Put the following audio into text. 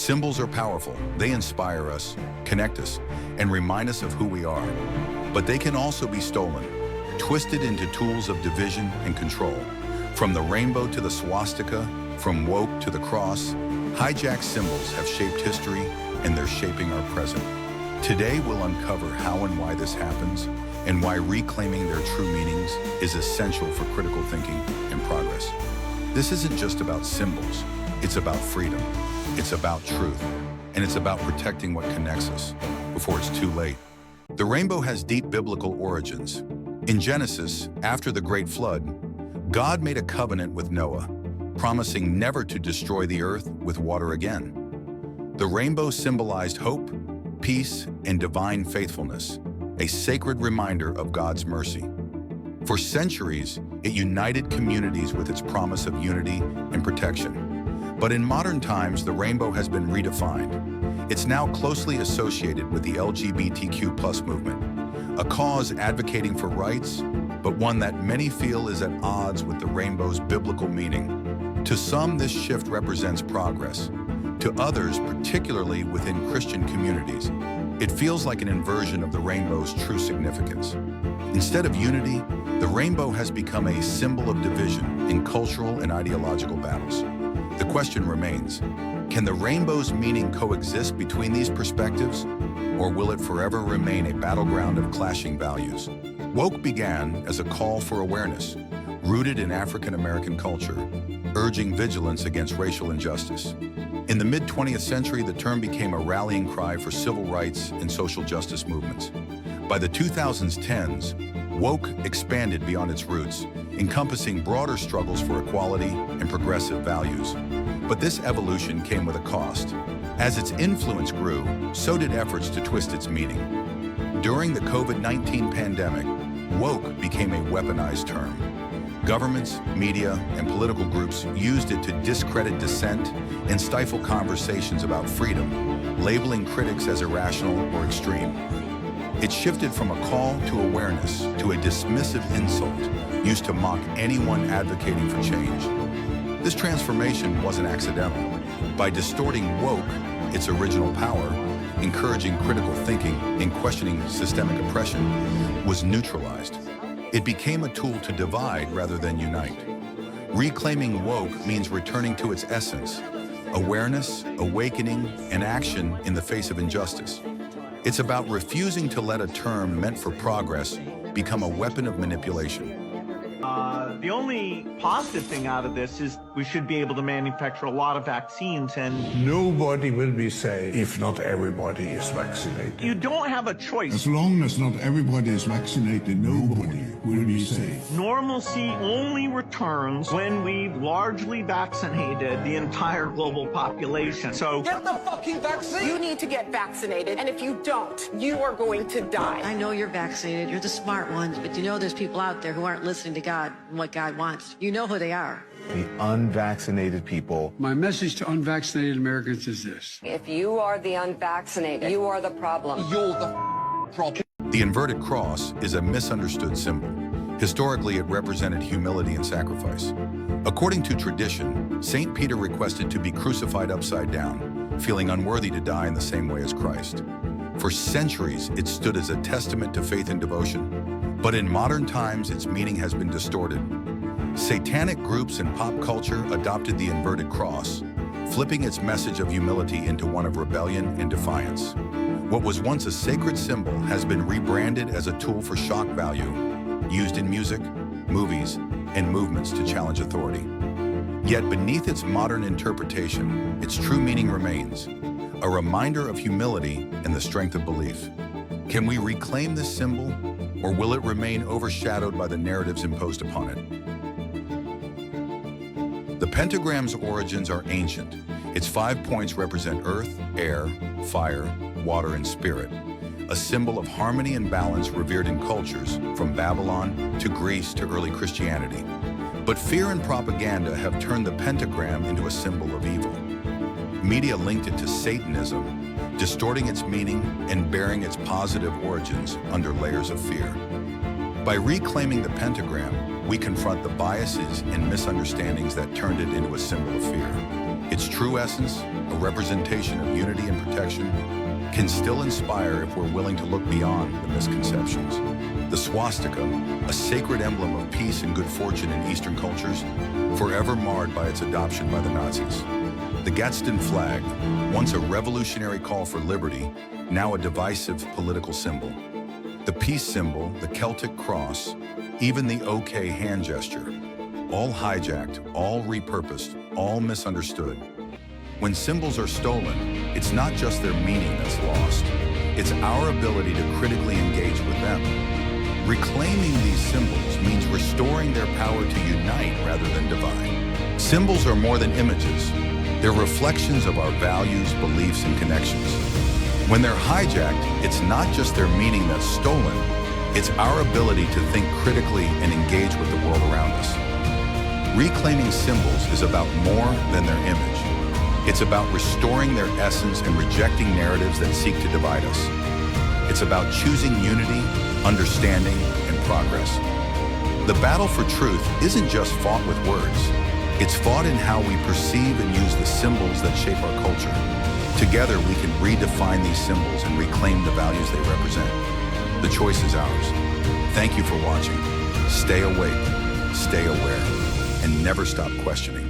Symbols are powerful. They inspire us, connect us, and remind us of who we are. But they can also be stolen, twisted into tools of division and control. From the rainbow to the swastika, from woke to the cross, hijacked symbols have shaped history, and they're shaping our present. Today, we'll uncover how and why this happens, and why reclaiming their true meanings is essential for critical thinking and progress. This isn't just about symbols. It's about freedom. It's about truth. And it's about protecting what connects us before it's too late. The rainbow has deep biblical origins. In Genesis, after the Great Flood, God made a covenant with Noah, promising never to destroy the earth with water again. The rainbow symbolized hope, peace, and divine faithfulness, a sacred reminder of God's mercy. For centuries, it united communities with its promise of unity and protection. But in modern times, the rainbow has been redefined. It's now closely associated with the LGBTQ+ movement, a cause advocating for rights, but one that many feel is at odds with the rainbow's biblical meaning. To some, this shift represents progress. To others, particularly within Christian communities, it feels like an inversion of the rainbow's true significance. Instead of unity, the rainbow has become a symbol of division in cultural and ideological battles. The question remains, can the rainbow's meaning coexist between these perspectives, or will it forever remain a battleground of clashing values? Woke began as a call for awareness, rooted in African American culture, urging vigilance against racial injustice. In the mid-20th century, the term became a rallying cry for civil rights and social justice movements. By the 2010s, woke expanded beyond its roots, encompassing broader struggles for equality and progressive values. But this evolution came with a cost. As its influence grew, so did efforts to twist its meaning. During the COVID-19 pandemic, woke became a weaponized term. Governments, media, and political groups used it to discredit dissent and stifle conversations about freedom, labeling critics as irrational or extreme. It shifted from a call to awareness to a dismissive insult used to mock anyone advocating for change. This transformation wasn't accidental. By distorting woke, its original power, encouraging critical thinking and questioning systemic oppression, was neutralized. It became a tool to divide rather than unite. Reclaiming woke means returning to its essence: awareness, awakening, and action in the face of injustice. It's about refusing to let a term meant for progress become a weapon of manipulation. The only positive thing out of this is we should be able to manufacture a lot of vaccines, and nobody will be safe if not everybody is vaccinated. you don't have a choice. As long as not everybody is vaccinated, nobody will be safe. Normalcy only returns when we've largely vaccinated the entire global population. So get the fucking vaccine! You need to get vaccinated, and if you don't, you are going to die. I know you're vaccinated, you're the smart ones, but you know there's people out there who aren't listening to God and what God wants. You know who they are. The unvaccinated people. My message to unvaccinated Americans is this. If you are the unvaccinated, you are the problem. You're the problem. The inverted cross is a misunderstood symbol. Historically, it represented humility and sacrifice. According to tradition, St. Peter requested to be crucified upside down, feeling unworthy to die in the same way as Christ. For centuries, it stood as a testament to faith and devotion. But in modern times, its meaning has been distorted. Satanic groups and pop culture adopted the inverted cross, flipping its message of humility into one of rebellion and defiance. What was once a sacred symbol has been rebranded as a tool for shock value, used in music, movies, and movements to challenge authority. Yet beneath its modern interpretation, its true meaning remains, a reminder of humility and the strength of belief. Can we reclaim this symbol, or will it remain overshadowed by the narratives imposed upon it? The pentagram's origins are ancient. Its 5 points represent earth, air, fire, water, and spirit, a symbol of harmony and balance revered in cultures from Babylon to Greece to early Christianity. But fear and propaganda have turned the pentagram into a symbol of evil. Media linked it to Satanism, distorting its meaning and bearing its positive origins under layers of fear. By reclaiming the pentagram, we confront the biases and misunderstandings that turned it into a symbol of fear. Its true essence, a representation of unity and protection, can still inspire if we're willing to look beyond the misconceptions. The swastika, a sacred emblem of peace and good fortune in Eastern cultures, forever marred by its adoption by the Nazis. The Gadsden flag, once a revolutionary call for liberty, now a divisive political symbol. The peace symbol, the Celtic cross, even the OK hand gesture, all hijacked, all repurposed, all misunderstood. When symbols are stolen, it's not just their meaning that's lost. It's our ability to critically engage with them. Reclaiming these symbols means restoring their power to unite rather than divide. Symbols are more than images. They're reflections of our values, beliefs, and connections. When they're hijacked, it's not just their meaning that's stolen, it's our ability to think critically and engage with the world around us. Reclaiming symbols is about more than their image. It's about restoring their essence and rejecting narratives that seek to divide us. It's about choosing unity, understanding, and progress. The battle for truth isn't just fought with words. It's fought in how we perceive and use the symbols that shape our culture. Together, we can redefine these symbols and reclaim the values they represent. The choice is ours. Thank you for watching. Stay awake, stay aware, and never stop questioning.